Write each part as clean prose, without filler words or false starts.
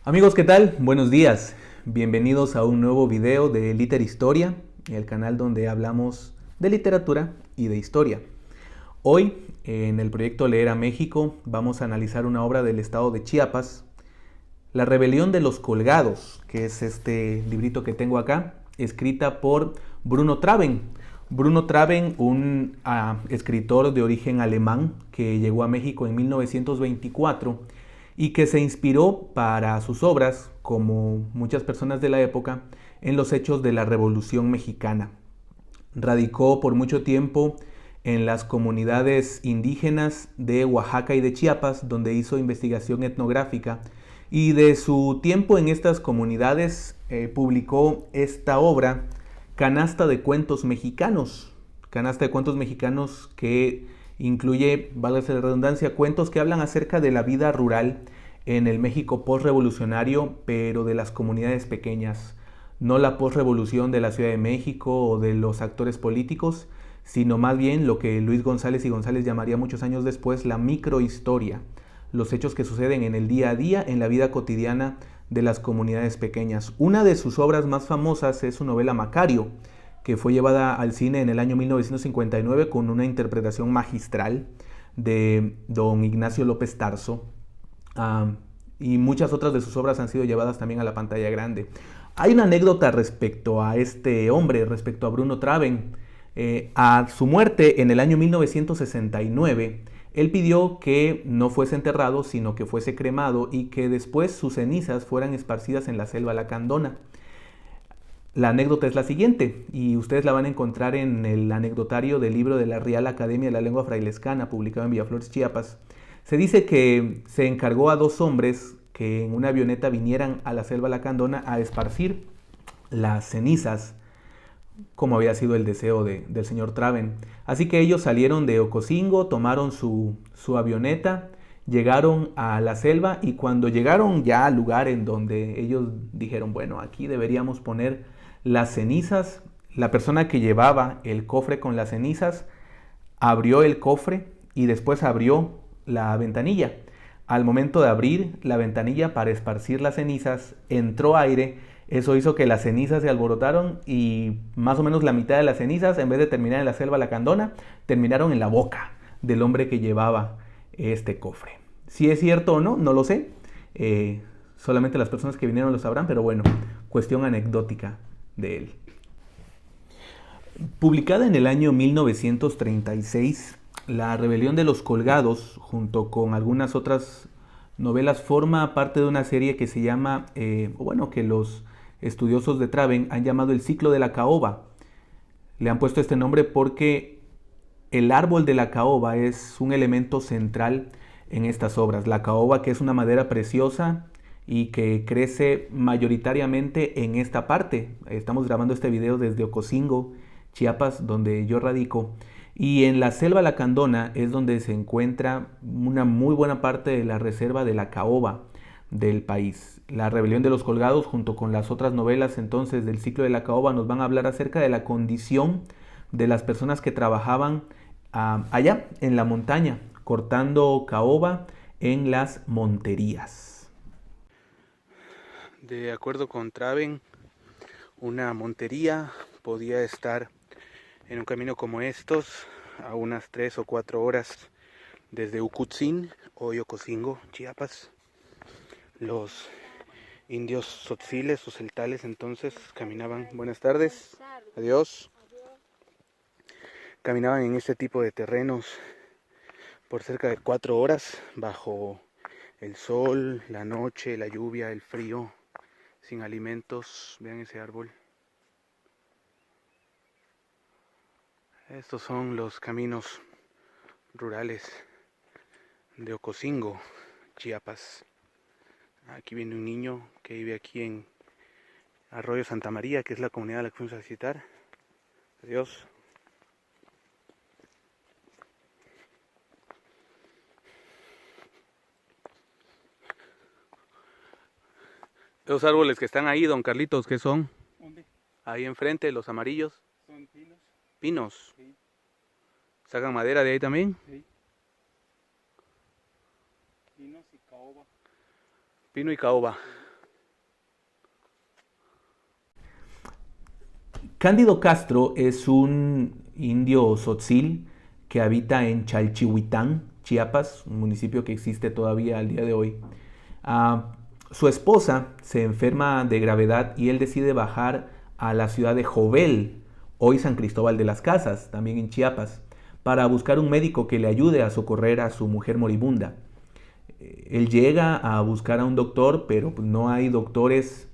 Amigos, ¿qué tal? Buenos días. Bienvenidos a un nuevo video de Liter Historia, el canal donde hablamos de literatura y de historia. Hoy, en el proyecto Leer a México, vamos a analizar una obra del estado de Chiapas, La Rebelión de los Colgados, que es este librito que tengo acá, escrita por Bruno Traven. Bruno Traven, un escritor de origen alemán que llegó a México en 1924 y que se inspiró para sus obras, como muchas personas de la época, en los hechos de la Revolución Mexicana. Radicó por mucho tiempo en las comunidades indígenas de Oaxaca y de Chiapas, donde hizo investigación etnográfica, y de su tiempo en estas comunidades publicó esta obra, Canasta de Cuentos Mexicanos. Canasta de Cuentos Mexicanos que incluye, válgase la redundancia, cuentos que hablan acerca de la vida rural en el México postrevolucionario, pero de las comunidades pequeñas. No la postrevolución de la Ciudad de México o de los actores políticos, sino más bien lo que Luis González y González llamaría muchos años después la microhistoria, los hechos que suceden en el día a día, en la vida cotidiana de las comunidades pequeñas. Una de sus obras más famosas es su novela Macario, que fue llevada al cine en el año 1959 con una interpretación magistral de don Ignacio López Tarso. Y muchas otras de sus obras han sido llevadas también a la pantalla grande. Hay una anécdota respecto a este hombre, respecto a Bruno Traven. A su muerte en el año 1969, él pidió que no fuese enterrado, sino que fuese cremado y que después sus cenizas fueran esparcidas en la selva lacandona. La anécdota es la siguiente, y ustedes la van a encontrar en el anecdotario del libro de la Real Academia de la Lengua Frailescana, publicado en Villaflores, Chiapas. Se dice que se encargó a dos hombres que en una avioneta vinieran a la selva lacandona a esparcir las cenizas, como había sido el deseo del señor Traven. Así que ellos salieron de Ocosingo, tomaron su avioneta, llegaron a la selva, y cuando llegaron ya al lugar en donde ellos dijeron, bueno, aquí deberíamos poner las cenizas, la persona que llevaba el cofre con las cenizas abrió el cofre y después abrió la ventanilla. Al momento de abrir la ventanilla para esparcir las cenizas, entró aire. Eso hizo que las cenizas se alborotaron y más o menos la mitad de las cenizas, en vez de terminar en la selva lacandona, terminaron en la boca del hombre que llevaba este cofre. Si es cierto o no, no lo sé. Solamente las personas que vinieron lo sabrán, pero bueno, cuestión anecdótica de él. Publicada en el año 1936, La Rebelión de los Colgados, junto con algunas otras novelas, forma parte de una serie que se llama, bueno, que los estudiosos de Traven han llamado el ciclo de la caoba. Le han puesto este nombre porque el árbol de la caoba es un elemento central en estas obras. La caoba, que es una madera preciosa y que crece mayoritariamente en esta parte. Estamos grabando este video desde Ocosingo, Chiapas, donde yo radico. Y en la selva lacandona es donde se encuentra una muy buena parte de la reserva de la caoba del país. La Rebelión de los Colgados, junto con las otras novelas entonces del ciclo de la caoba, nos van a hablar acerca de la condición de las personas que trabajaban allá en la montaña, cortando caoba en las monterías. De acuerdo con Traven, una montería podía estar en un camino como estos a unas 3 o 4 horas desde Ucutzin, hoy Ocosingo, Chiapas. Los indios tzotziles o celtales entonces caminaban, buenas tardes, adiós, caminaban en este tipo de terrenos por cerca de 4 horas bajo el sol, la noche, la lluvia, el frío, sin alimentos. Vean ese árbol. Estos son los caminos rurales de Ocosingo, Chiapas. Aquí viene un niño que vive aquí en Arroyo Santa María, que es la comunidad a la que fuimos a visitar. Adiós. Los árboles que están ahí, don Carlitos, ¿qué son? ¿Dónde? Ahí enfrente, los amarillos. Son pinos. Pinos. Sí. ¿Sacan madera de ahí también? Sí. Pinos y caoba. Pino y caoba. Cándido Castro es un indio tzotzil que habita en Chalchihuitán, Chiapas, un municipio que existe todavía al día de hoy. Su esposa se enferma de gravedad y él decide bajar a la ciudad de Jovel, hoy San Cristóbal de las Casas, también en Chiapas, para buscar un médico que le ayude a socorrer a su mujer moribunda. Él llega a buscar a un doctor, pero no hay doctores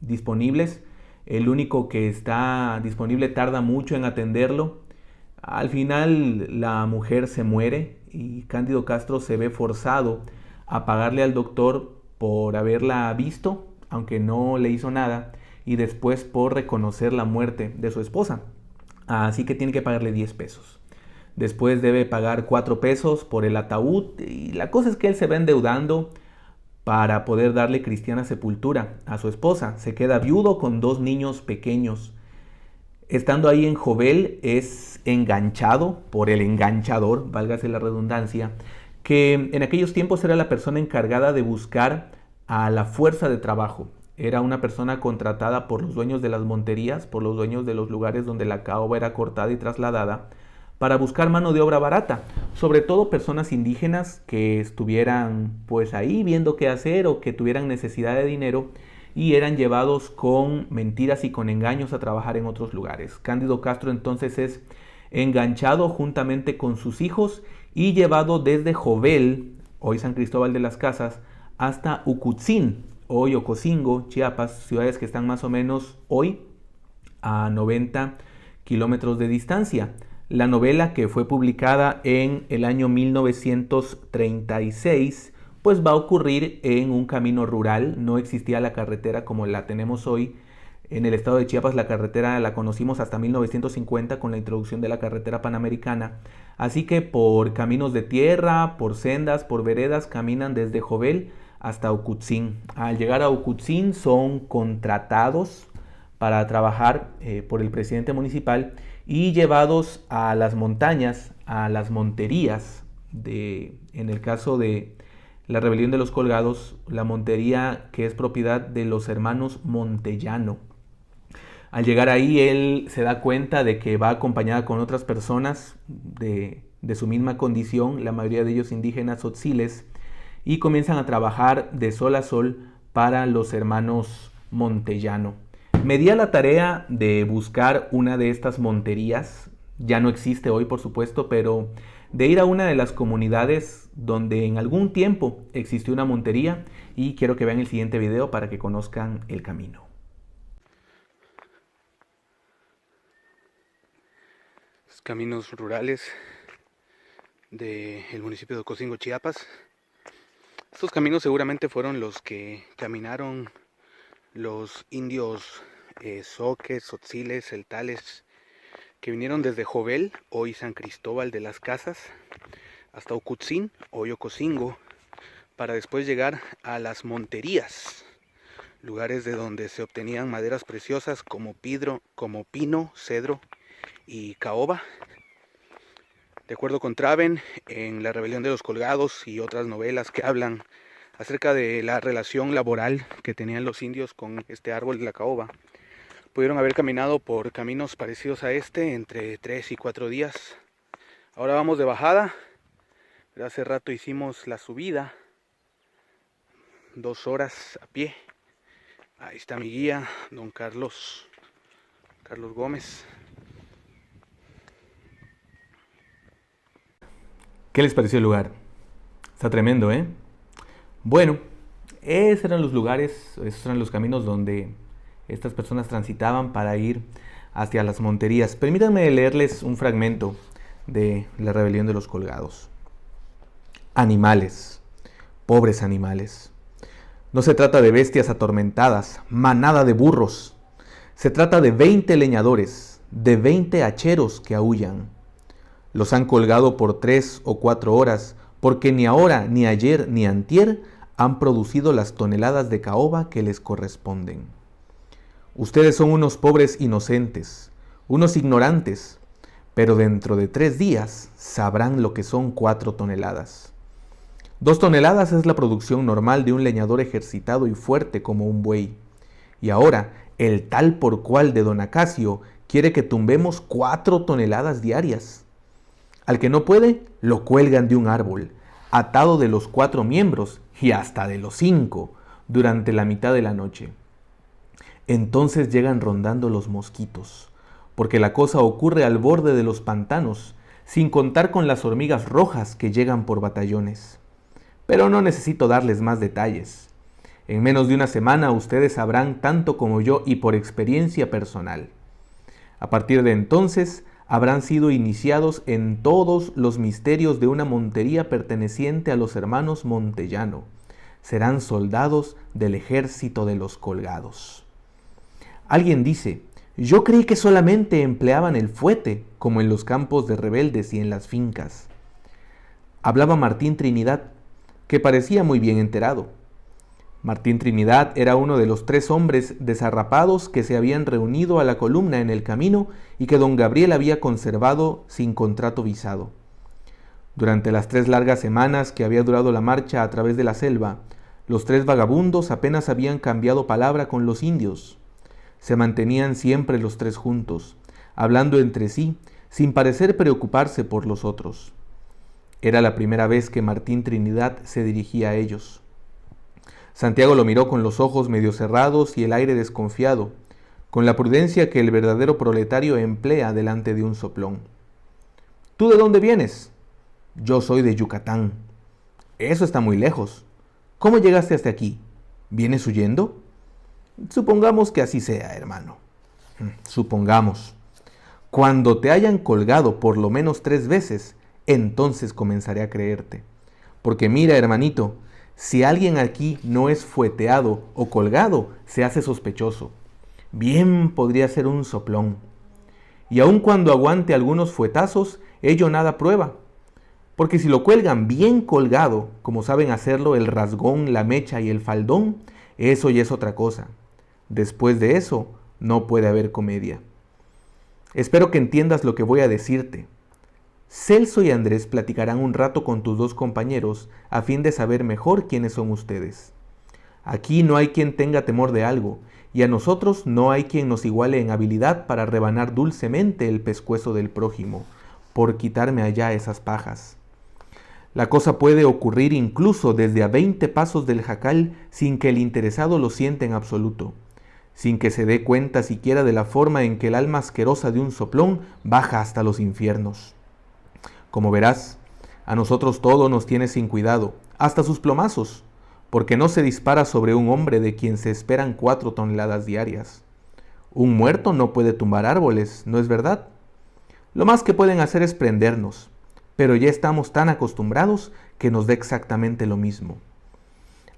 disponibles. El único que está disponible tarda mucho en atenderlo. Al final la mujer se muere y Cándido Castro se ve forzado a pagarle al doctor por haberla visto, aunque no le hizo nada, y después por reconocer la muerte de su esposa. Así que tiene que pagarle 10 pesos. Después debe pagar 4 pesos por el ataúd y la cosa es que él se va endeudando para poder darle cristiana sepultura a su esposa. Se queda viudo con 2 niños pequeños. Estando ahí en Jovel es enganchado por el enganchador, válgase la redundancia, que en aquellos tiempos era la persona encargada de buscar a la fuerza de trabajo. Era una persona contratada por los dueños de las monterías, por los dueños de los lugares donde la caoba era cortada y trasladada, para buscar mano de obra barata, sobre todo personas indígenas que estuvieran pues ahí viendo qué hacer o que tuvieran necesidad de dinero y eran llevados con mentiras y con engaños a trabajar en otros lugares. Cándido Castro entonces es enganchado juntamente con sus hijos y llevado desde Jovel, hoy San Cristóbal de las Casas, hasta Ucutzin, hoy Ocosingo, Chiapas, ciudades que están más o menos hoy a 90 kilómetros de distancia. La novela, que fue publicada en el año 1936, pues va a ocurrir en un camino rural. No existía la carretera como la tenemos hoy. En el estado de Chiapas la carretera la conocimos hasta 1950 con la introducción de la carretera panamericana. Así que por caminos de tierra, por sendas, por veredas, caminan desde Jovel hasta Ucutzin. Al llegar a Ucutzin son contratados para trabajar por el presidente municipal y llevados a las montañas, a las monterías. En el caso de la rebelión de los colgados, la montería que es propiedad de los hermanos Montellano. Al llegar ahí él se da cuenta de que va acompañada con otras personas de su misma condición, la mayoría de ellos indígenas tzotziles, y comienzan a trabajar de sol a sol para los hermanos Montellano. Me di a la tarea de buscar una de estas monterías, ya no existe hoy por supuesto, pero de ir a una de las comunidades donde en algún tiempo existió una montería y quiero que vean el siguiente video para que conozcan el camino. Los caminos rurales del municipio de Ocosingo, Chiapas. Estos caminos seguramente fueron los que caminaron los indios zoques, tzotziles, celtales, que vinieron desde Jovel, hoy San Cristóbal de las Casas, hasta Ucutzin, hoy Ocosingo, para después llegar a las monterías, lugares de donde se obtenían maderas preciosas como pino, cedro y caoba. De acuerdo con Traven, en La Rebelión de los Colgados y otras novelas que hablan acerca de la relación laboral que tenían los indios con este árbol de la caoba, pudieron haber caminado por caminos parecidos a este entre 3 y 4 días. Ahora vamos de bajada, pero hace rato hicimos la subida, 2 horas a pie. Ahí está mi guía, don Carlos Gómez. ¿Qué les pareció el lugar? Está tremendo, ¿eh? Bueno, esos eran los lugares, esos eran los caminos donde estas personas transitaban para ir hacia las monterías. Permítanme leerles un fragmento de La Rebelión de los Colgados. Animales, pobres animales. No se trata de bestias atormentadas, manada de burros. Se trata de 20 leñadores, de 20 hacheros que aúllan. Los han colgado por 3 o 4 horas, porque ni ahora, ni ayer, ni antier han producido las toneladas de caoba que les corresponden. Ustedes son unos pobres inocentes, unos ignorantes, pero dentro de 3 días sabrán lo que son 4 toneladas. 2 toneladas es la producción normal de un leñador ejercitado y fuerte como un buey. Y ahora, el tal por cual de don Acacio quiere que tumbemos 4 toneladas diarias. Al que no puede, lo cuelgan de un árbol, atado de los 4 miembros y hasta de los 5, durante la mitad de la noche. Entonces llegan rondando los mosquitos, porque la cosa ocurre al borde de los pantanos, sin contar con las hormigas rojas que llegan por batallones. Pero no necesito darles más detalles. En menos de una semana ustedes sabrán tanto como yo y por experiencia personal. A partir de entonces habrán sido iniciados en todos los misterios de una montería perteneciente a los hermanos Montellano. Serán soldados del ejército de los colgados. Alguien dice, yo creí que solamente empleaban el fuete, como en los campos de rebeldes y en las fincas. Hablaba Martín Trinidad, que parecía muy bien enterado. Martín Trinidad era uno de los 3 hombres desarrapados que se habían reunido a la columna en el camino y que don Gabriel había conservado sin contrato visado. Durante las 3 largas semanas que había durado la marcha a través de la selva, los 3 vagabundos apenas habían cambiado palabra con los indios. Se mantenían siempre los 3 juntos, hablando entre sí, sin parecer preocuparse por los otros. Era la primera vez que Martín Trinidad se dirigía a ellos. Santiago lo miró con los ojos medio cerrados y el aire desconfiado, con la prudencia que el verdadero proletario emplea delante de un soplón. ¿Tú de dónde vienes? Yo soy de Yucatán. Eso está muy lejos. ¿Cómo llegaste hasta aquí? ¿Vienes huyendo? Supongamos que así sea, hermano. Supongamos. Cuando te hayan colgado por lo menos 3 veces, entonces comenzaré a creerte. Porque mira, hermanito, si alguien aquí no es fueteado o colgado, se hace sospechoso. Bien podría ser un soplón. Y aun cuando aguante algunos fuetazos, ello nada prueba. Porque si lo cuelgan bien colgado, como saben hacerlo el rasgón, la mecha y el faldón, eso ya es otra cosa. Después de eso, no puede haber comedia. Espero que entiendas lo que voy a decirte. Celso y Andrés platicarán un rato con tus 2 compañeros a fin de saber mejor quiénes son ustedes. Aquí no hay quien tenga temor de algo, y a nosotros no hay quien nos iguale en habilidad para rebanar dulcemente el pescuezo del prójimo, por quitarme allá esas pajas. La cosa puede ocurrir incluso desde a 20 pasos del jacal sin que el interesado lo sienta en absoluto, sin que se dé cuenta siquiera de la forma en que el alma asquerosa de un soplón baja hasta los infiernos. Como verás, a nosotros todo nos tiene sin cuidado, hasta sus plomazos, porque no se dispara sobre un hombre de quien se esperan 4 toneladas diarias. Un muerto no puede tumbar árboles, ¿no es verdad? Lo más que pueden hacer es prendernos, pero ya estamos tan acostumbrados que nos da exactamente lo mismo.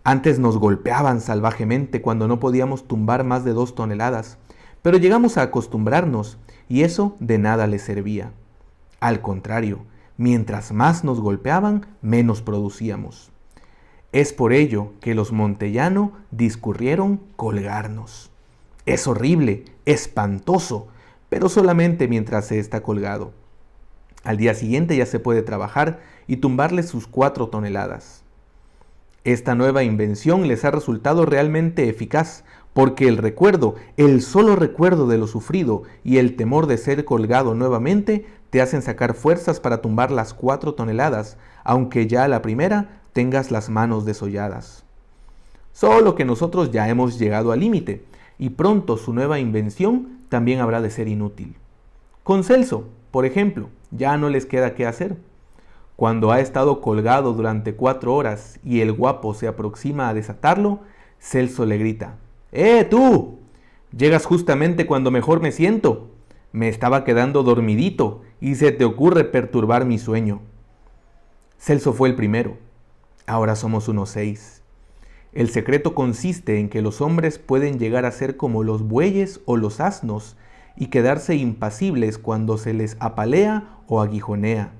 Antes nos golpeaban salvajemente cuando no podíamos tumbar más de 2 toneladas, pero llegamos a acostumbrarnos y eso de nada les servía. Al contrario, mientras más nos golpeaban, menos producíamos. Es por ello que los Montellano discurrieron colgarnos. Es horrible, espantoso, pero solamente mientras se está colgado. Al día siguiente ya se puede trabajar y tumbarle sus 4 toneladas. Esta nueva invención les ha resultado realmente eficaz, porque el recuerdo, el solo recuerdo de lo sufrido y el temor de ser colgado nuevamente te hacen sacar fuerzas para tumbar las 4 toneladas, aunque ya a la primera tengas las manos desolladas. Solo que nosotros ya hemos llegado al límite, y pronto su nueva invención también habrá de ser inútil. Con Celso, por ejemplo, ya no les queda qué hacer. Cuando ha estado colgado durante 4 horas y el guapo se aproxima a desatarlo, Celso le grita: tú! Llegas justamente cuando mejor me siento. Me estaba quedando dormidito y se te ocurre perturbar mi sueño. Celso fue el primero. Ahora somos unos 6. El secreto consiste en que los hombres pueden llegar a ser como los bueyes o los asnos y quedarse impasibles cuando se les apalea o aguijonea,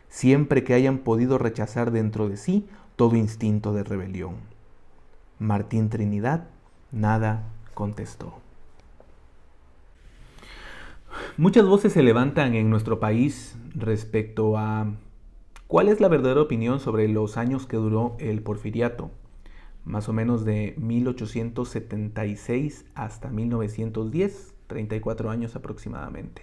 siempre que hayan podido rechazar dentro de sí todo instinto de rebelión. Martín Trinidad nada contestó. Muchas voces se levantan en nuestro país respecto a cuál es la verdadera opinión sobre los años que duró el porfiriato. más o menos de 1876 hasta 1910, 34 años aproximadamente.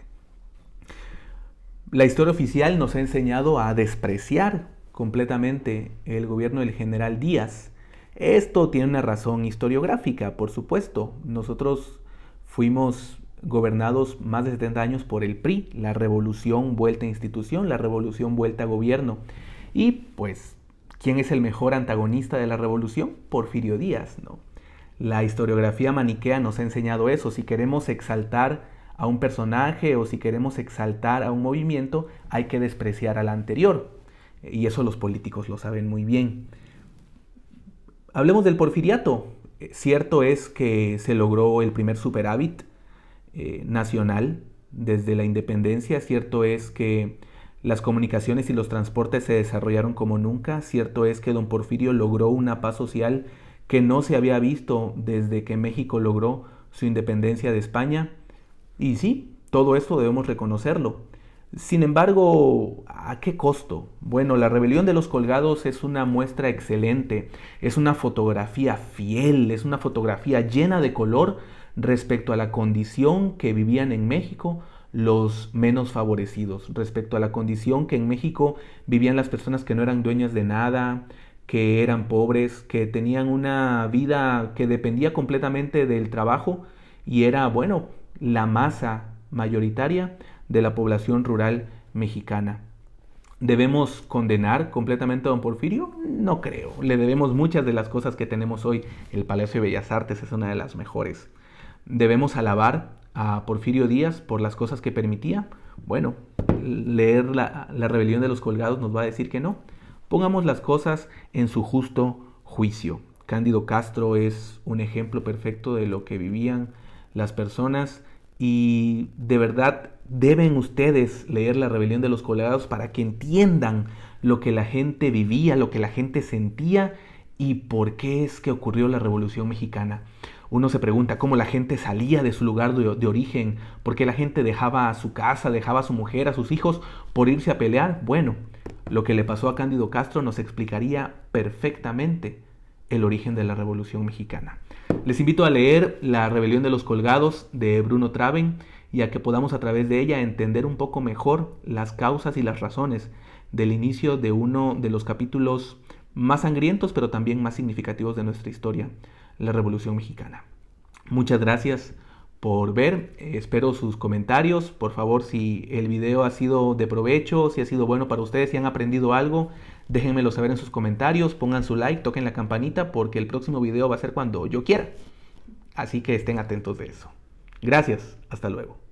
La historia oficial nos ha enseñado a despreciar completamente el gobierno del general Díaz. Esto tiene una razón historiográfica, por supuesto. Nosotros fuimos gobernados más de 70 años por el PRI, la revolución vuelta a institución, la revolución vuelta a gobierno. Y pues, ¿quién es el mejor antagonista de la revolución? Porfirio Díaz, ¿no? La historiografía maniquea nos ha enseñado eso. Si queremos exaltar a un personaje o si queremos exaltar a un movimiento, hay que despreciar al anterior. Y eso los políticos lo saben muy bien. Hablemos del porfiriato. Cierto es que se logró el primer superávit nacional desde la independencia. Cierto es que las comunicaciones y los transportes se desarrollaron como nunca. Cierto es que don Porfirio logró una paz social que no se había visto desde que México logró su independencia de España. Y sí, todo esto debemos reconocerlo. Sin embargo, ¿a qué costo? Bueno, la rebelión de los colgados es una muestra excelente, es una fotografía fiel, es una fotografía llena de color respecto a la condición que vivían en México los menos favorecidos, respecto a la condición que en México vivían las personas que no eran dueñas de nada, que eran pobres, que tenían una vida que dependía completamente del trabajo y era, bueno, la masa mayoritaria de la población rural mexicana. ¿Debemos condenar completamente a don Porfirio? No creo. Le debemos muchas de las cosas que tenemos hoy. El Palacio de Bellas Artes es una de las mejores. ¿Debemos alabar a Porfirio Díaz por las cosas que permitía? Bueno, leer la rebelión de los colgados nos va a decir que no. Pongamos las cosas en su justo juicio. Cándido Castro es un ejemplo perfecto de lo que vivían las personas y de verdad deben ustedes leer la rebelión de los colgados para que entiendan lo que la gente vivía, lo que la gente sentía y por qué es que ocurrió la Revolución Mexicana. Uno se pregunta cómo la gente salía de su lugar de origen, por qué la gente dejaba a su casa, dejaba a su mujer, a sus hijos por irse a pelear. Bueno, lo que le pasó a Cándido Castro nos explicaría perfectamente el origen de la Revolución Mexicana. Les invito a leer La Rebelión de los Colgados de Bruno Traven y a que podamos a través de ella entender un poco mejor las causas y las razones del inicio de uno de los capítulos más sangrientos pero también más significativos de nuestra historia, la Revolución Mexicana. Muchas gracias por ver, espero sus comentarios. Por favor, si el video ha sido de provecho, si ha sido bueno para ustedes, si han aprendido algo, déjenmelo saber en sus comentarios, pongan su like, toquen la campanita porque el próximo video va a ser cuando yo quiera. Así que estén atentos de eso. Gracias, hasta luego.